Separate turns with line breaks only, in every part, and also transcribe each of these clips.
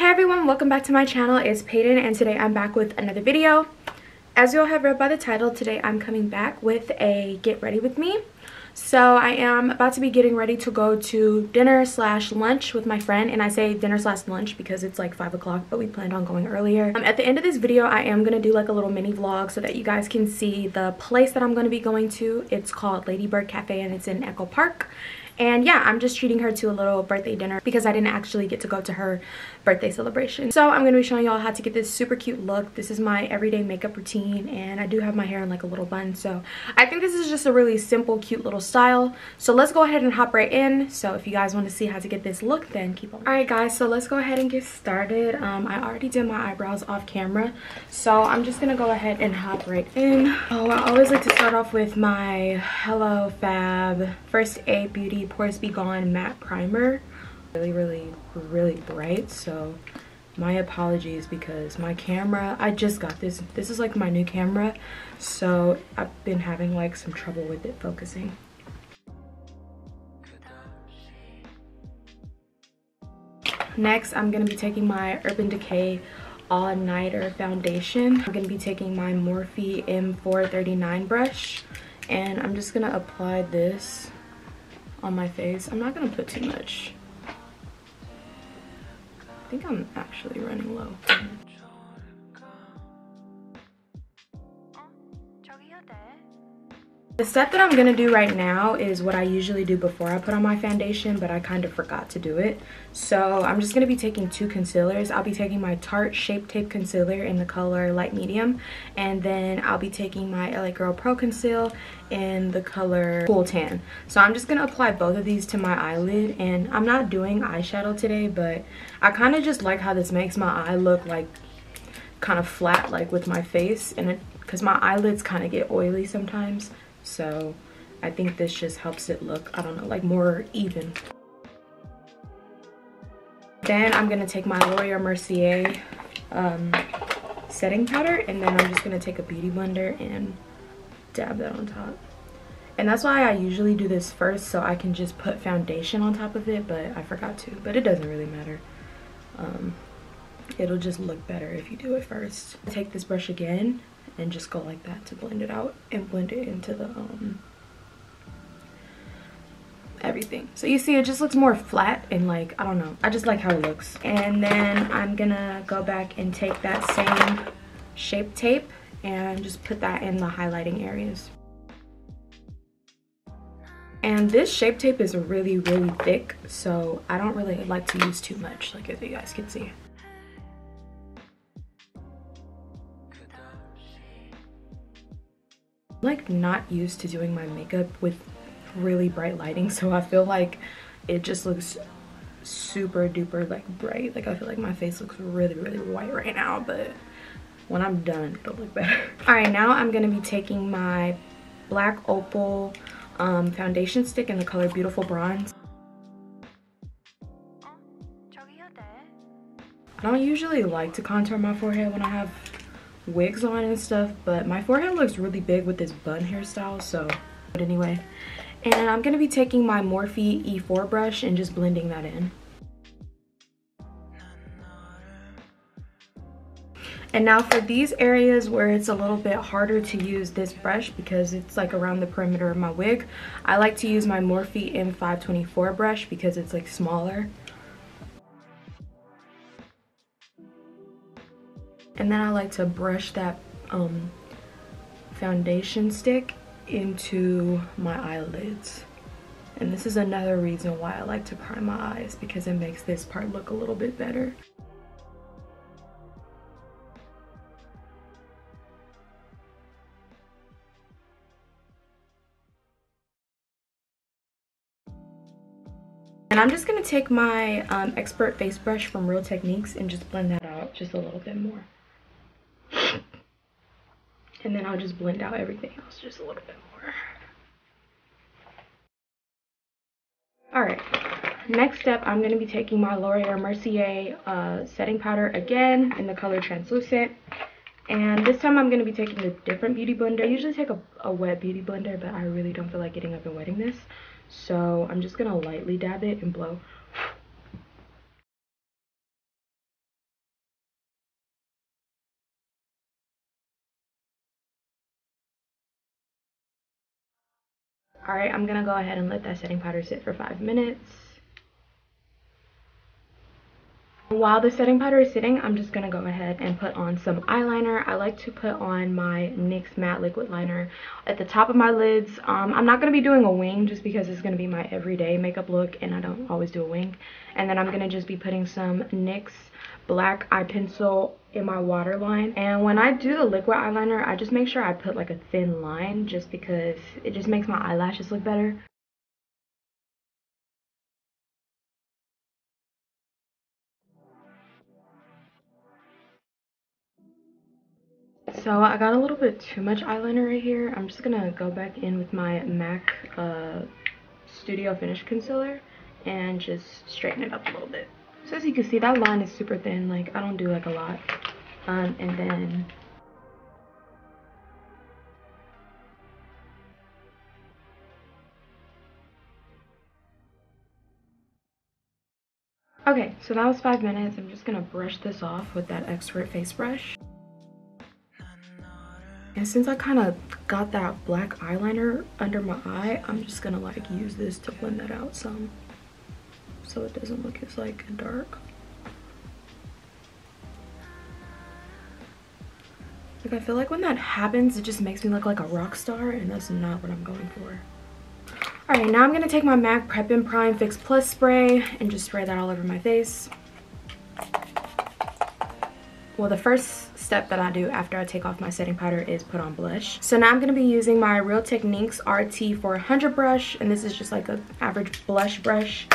Hey everyone, welcome back to my channel. It's Payton and today I'm back with another video. As you all have read by the title, today I'm coming back with a get ready with me. So I am about to be getting ready to go to dinner/lunch with my friend, and I say dinner/lunch because it's like 5 o'clock, but we planned on going earlier. At the end of this video, I am going to do like a little mini vlog so that you guys can see the place that I'm going to be going to. It's called Ladybird Cafe and it's in Echo Park. And yeah, I'm just treating her to a little birthday dinner because I didn't actually get to go to her birthday celebration. So I'm going to be showing y'all how to get this super cute look. This is my everyday makeup routine, and I do have my hair in like a little bun. So I think this is just a really simple, cute little style. So let's go ahead and hop right in. So if you guys want to see how to get this look, then keep on. Alright guys, so let's go ahead and get started. I already did my eyebrows off camera. So I'm just going to go ahead and hop right in. Oh, I always like to start off with my Hello Fab First Aid Beauty Pores Be Gone matte primer. Really bright, so my apologies because my camera, I just got this is like my new camera, so I've been having like some trouble with it focusing. Next, I'm gonna be taking my Urban Decay All Nighter foundation. I'm gonna be taking my Morphe M439 brush, and I'm just gonna apply this on my face. I'm not gonna put too much. I think I'm actually running low. The step that I'm gonna do right now is what I usually do before I put on my foundation, but I kind of forgot to do it. So I'm just gonna be taking two concealers. I'll be taking my Tarte Shape Tape Concealer in the color Light Medium, and then I'll be taking my LA Girl Pro Conceal in the color Cool Tan. So I'm just gonna apply both of these to my eyelid, and I'm not doing eyeshadow today, but I kind of just like how this makes my eye look like kind of flat, like with my face, and because my eyelids kind of get oily sometimes. So I think this just helps it look, I don't know, like more even. Then I'm gonna take my L'Oreal Mercier setting powder, and then I'm just gonna take a beauty blender and dab that on top. And that's why I usually do this first, so I can just put foundation on top of it, but I forgot to. But it doesn't really matter. It'll just look better if you do it first. Take this brush again and just go like that to blend it out and blend it into the everything. So you see, it just looks more flat and like, I don't know, I just like how it looks. And then I'm gonna go back and take that same Shape Tape and just put that in the highlighting areas. And this Shape Tape is really thick, so I don't really like to use too much, like as you guys can see. Like not used to doing my makeup with really bright lighting, so I feel like it just looks super duper like bright. Like I feel like my face looks really white right now, but when I'm done it'll look better. All right, now I'm gonna be taking my black Opal foundation stick in the color Beautiful Bronze. I don't usually like to contour my forehead when I have wigs on and stuff, but my forehead looks really big with this bun hairstyle, so but anyway. And I'm gonna be taking my Morphe E4 brush and just blending that in. And now for these areas where it's a little bit harder to use this brush because it's like around the perimeter of my wig, I like to use my Morphe M524 brush because it's like smaller. And then I like to brush that foundation stick into my eyelids. And this is another reason why I like to prime my eyes, because it makes this part look a little bit better. And I'm just gonna take my Expert Face Brush from Real Techniques and just blend that out just a little bit more. And then I'll just blend out everything else just a little bit more. Alright, next step, I'm going to be taking my L'Oreal Mercier setting powder again in the color Translucent. And this time I'm going to be taking a different beauty blender. I usually take a wet beauty blender, but I really don't feel like getting up and wetting this. So I'm just going to lightly dab it and blow. Alright, I'm gonna go ahead and let that setting powder sit for 5 minutes. While the setting powder is sitting, I'm just gonna go ahead and put on some eyeliner. I like to put on my NYX matte liquid liner at the top of my lids. I'm not gonna be doing a wing just because it's gonna be my everyday makeup look and I don't always do a wing. And then I'm gonna just be putting some NYX black eye pencil in my waterline. And when I do the liquid eyeliner, I just make sure I put like a thin line just because it just makes my eyelashes look better. So I got a little bit too much eyeliner right here. I'm just gonna go back in with my MAC Studio Finish Concealer and just straighten it up a little bit. So as you can see, that line is super thin. Like, I don't do like a lot. And then okay, so that was 5 minutes. I'm just gonna brush this off with that expert face brush. And since I kind of got that black eyeliner under my eye, I'm just gonna like use this to blend that out some so it doesn't look as like dark. Like, I feel like when that happens, it just makes me look like a rock star, and that's not what I'm going for. Alright, now I'm gonna take my MAC Prep and Prime Fix Plus spray and just spray that all over my face. Well, the first step that I do after I take off my setting powder is put on blush. So now I'm going to be using my Real Techniques RT 400 brush, and this is just like an average blush brush.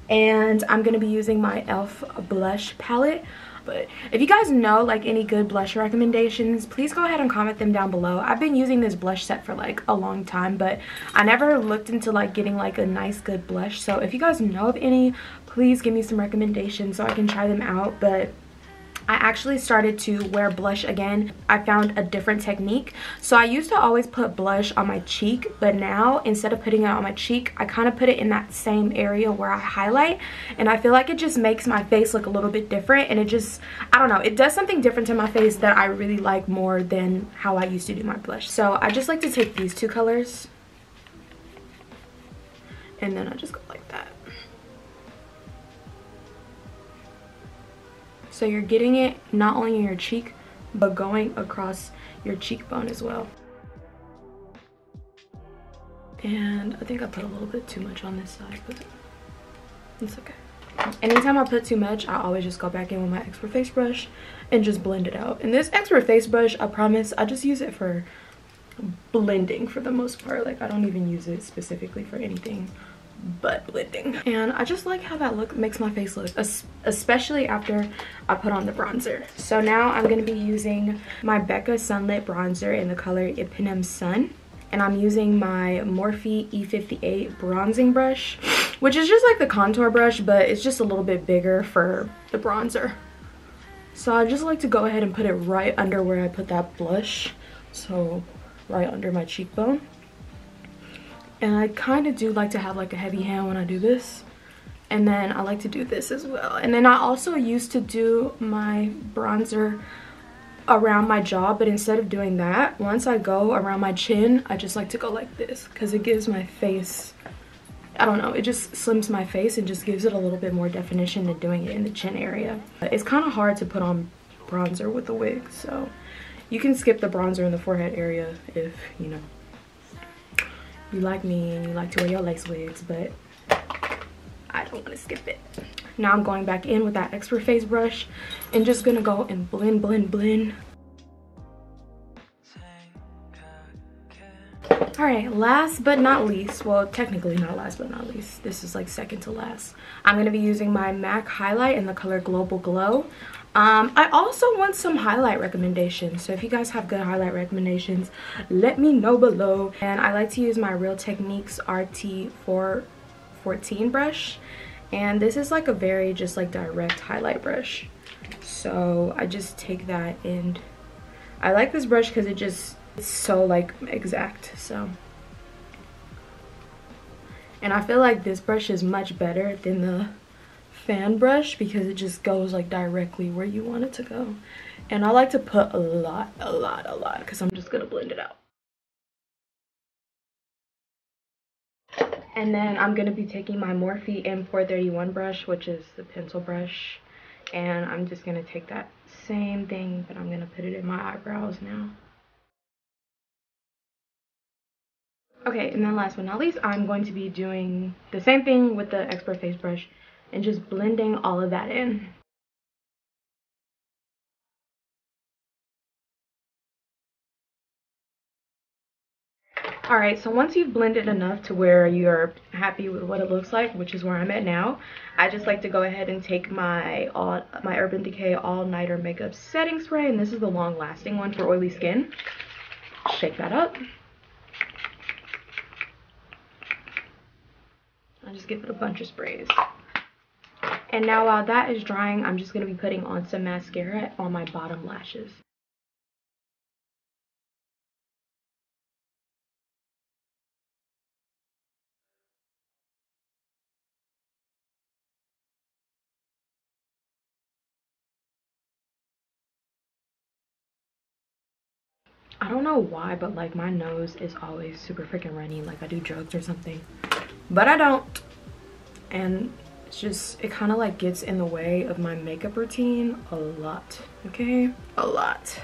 And I'm going to be using my e.l.f. blush palette. But if you guys know like any good blush recommendations, please go ahead and comment them down below. I've been using this blush set for like a long time, but I never looked into like getting like a nice good blush. So if you guys know of any, please give me some recommendations so I can try them out. But I actually started to wear blush again. I found a different technique. So I used to always put blush on my cheek, but now instead of putting it on my cheek, I kind of put it in that same area where I highlight, and I feel like it just makes my face look a little bit different, and it just, I don't know, it does something different to my face that I really like more than how I used to do my blush. So I just like to take these two colors and then I just go like that. So you're getting it not only in your cheek, but going across your cheekbone as well. And I think I put a little bit too much on this side, but it's okay. Anytime I put too much, I always just go back in with my expert face brush and just blend it out. And this expert face brush, I promise, I just use it for blending for the most part. Like, I don't even use it specifically for anything but blending. And I just like how that look makes my face look, especially after I put on the bronzer. So now I'm going to be using my Becca Sunlit bronzer in the color Ipanema Sun, and I'm using my Morphe E58 bronzing brush, which is just like the contour brush, but it's just a little bit bigger for the bronzer. So I just like to go ahead and put it right under where I put that blush, so right under my cheekbone. And I kind of do like to have like a heavy hand when I do this. And then I like to do this as well. And then I also used to do my bronzer around my jaw, but instead of doing that, once I go around my chin, I just like to go like this because it gives my face, I don't know, it just slims my face and just gives it a little bit more definition than doing it in the chin area. It's kind of hard to put on bronzer with a wig, so you can skip the bronzer in the forehead area if, you know, you like me and you like to wear your lace wigs, but I don't want to skip it. Now I'm going back in with that expert face brush and just gonna go and blend, blend, blend. Alright, last but not least, well, technically not last but not least, this is like second to last, I'm gonna be using my MAC highlight in the color Global Glow. I also want some highlight recommendations, so if you guys have good highlight recommendations, let me know below. And I like to use my Real Techniques RT 414 brush, and this is like a very just like direct highlight brush. So I just take that, and I like this brush because it's so like exact. So, and I feel like this brush is much better than the fan brush because it just goes like directly where you want it to go. And I like to put a lot because I'm just gonna blend it out. And then I'm going to be taking my Morphe M431 brush, which is the pencil brush. And I'm just going to take that same thing, but I'm going to put it in my eyebrows now. Okay, and then last but not least, I'm going to be doing the same thing with the Expert Face brush and just blending all of that in. Alright, so once you've blended enough to where you're happy with what it looks like, which is where I'm at now, I just like to go ahead and take my Urban Decay All Nighter Makeup Setting Spray, and this is the long lasting one for oily skin. Shake that up. I'll just give it a bunch of sprays. And now while that is drying, I'm just going to be putting on some mascara on my bottom lashes. I don't know why, but like my nose is always super freaking runny, like I do drugs or something, but I don't. And it's just, it kind of like gets in the way of my makeup routine a lot, okay? A lot.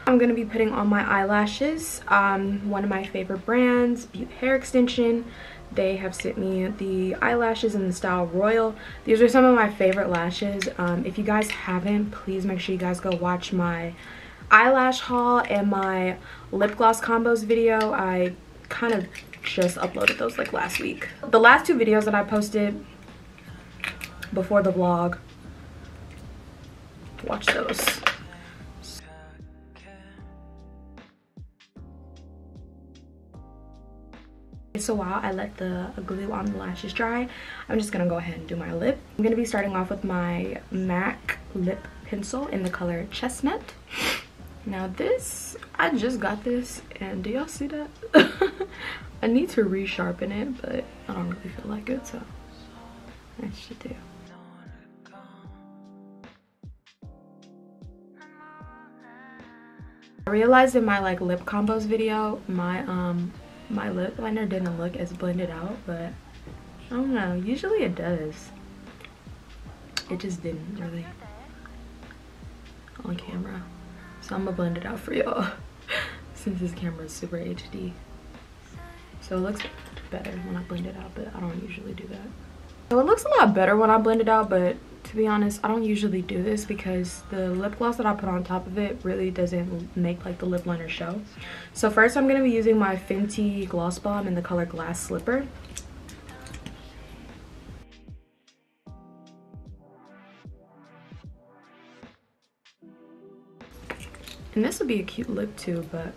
I'm gonna be putting on my eyelashes. One of my favorite brands, Butte Hair Extension. They have sent me the eyelashes in the style Royal. These are some of my favorite lashes. If you guys haven't, please make sure you guys go watch my eyelash haul and my lip gloss combos video. I kind of just uploaded those like last week. The last two videos that I posted before the vlog, watch those. So while I let the glue on the lashes dry, I'm just gonna go ahead and do my lip. I'm gonna be starting off with my MAC lip pencil in the color Chestnut. Now this, I just got this, and do y'all see that? I need to resharpen it, but I don't really feel like it, so I should do. I realized in my like lip combos video, my lip liner didn't look as blended out, but I don't know, usually it does. It just didn't really on camera. So I'm gonna blend it out for y'all since this camera is super HD. So it looks better when I blend it out, but I don't usually do that. So it looks a lot better when I blend it out, but to be honest, I don't usually do this because the lip gloss that I put on top of it really doesn't make like the lip liner show. So first I'm gonna be using my Fenty Gloss Bomb in the color Glass Slipper. And this would be a cute look too, but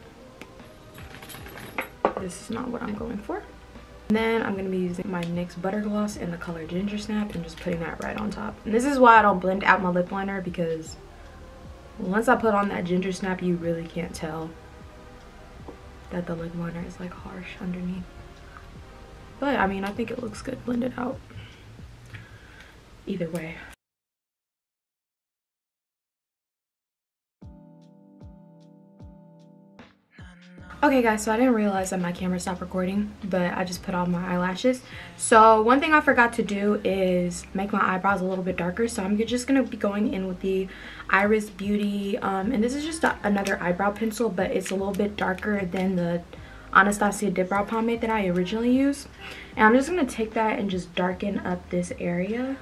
this is not what I'm going for. And then I'm going to be using my NYX Buttergloss in the color Gingersnap and just putting that right on top. And this is why I don't blend out my lip liner, because once I put on that Gingersnap, you really can't tell that the lip liner is like harsh underneath. But I mean, I think it looks good blended out either way. Okay guys, so I didn't realize that my camera stopped recording, but I just put on my eyelashes. So one thing I forgot to do is make my eyebrows a little bit darker. So I'm just going to be going in with the Iris Beauty, and this is just another eyebrow pencil, but it's a little bit darker than the Anastasia Dip Brow Pomade that I originally used. And I'm just going to take that and just darken up this area.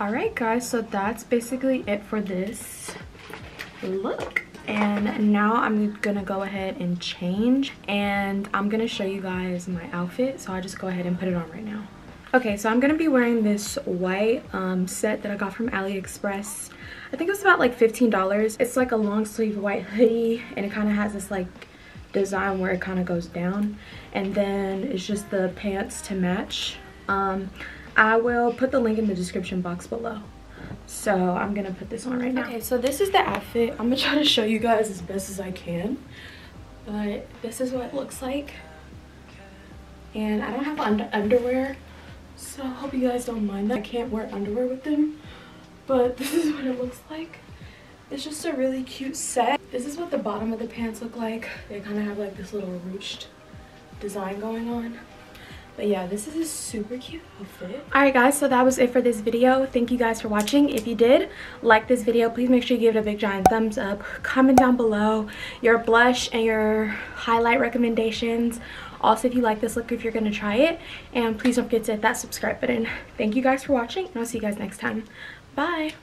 Alright guys, so that's basically it for this look. And now I'm gonna go ahead and change, and I'm gonna show you guys my outfit. So I'll just go ahead and put it on right now. Okay, so I'm gonna be wearing this white set that I got from AliExpress. I think it was about like $15. It's like a long sleeve white hoodie, and it kind of has this like design where it kind of goes down, and then it's just the pants to match. I will put the link in the description box below. So I'm gonna put this on right now. Okay, so this is the outfit. I'm gonna try to show you guys as best as I can, but this is what it looks like. And I don't have underwear, so I hope you guys don't mind that. I can't wear underwear with them, but this is what it looks like. It's just a really cute set. This is what the bottom of the pants look like. They kind of have like this little ruched design going on. But yeah, this is a super cute outfit. Alright guys, so that was it for this video. Thank you guys for watching. If you did like this video, please make sure you give it a big giant thumbs up. Comment down below your blush and your highlight recommendations. Also, if you like this look, if you're going to try it. And please don't forget to hit that subscribe button. Thank you guys for watching, and I'll see you guys next time. Bye!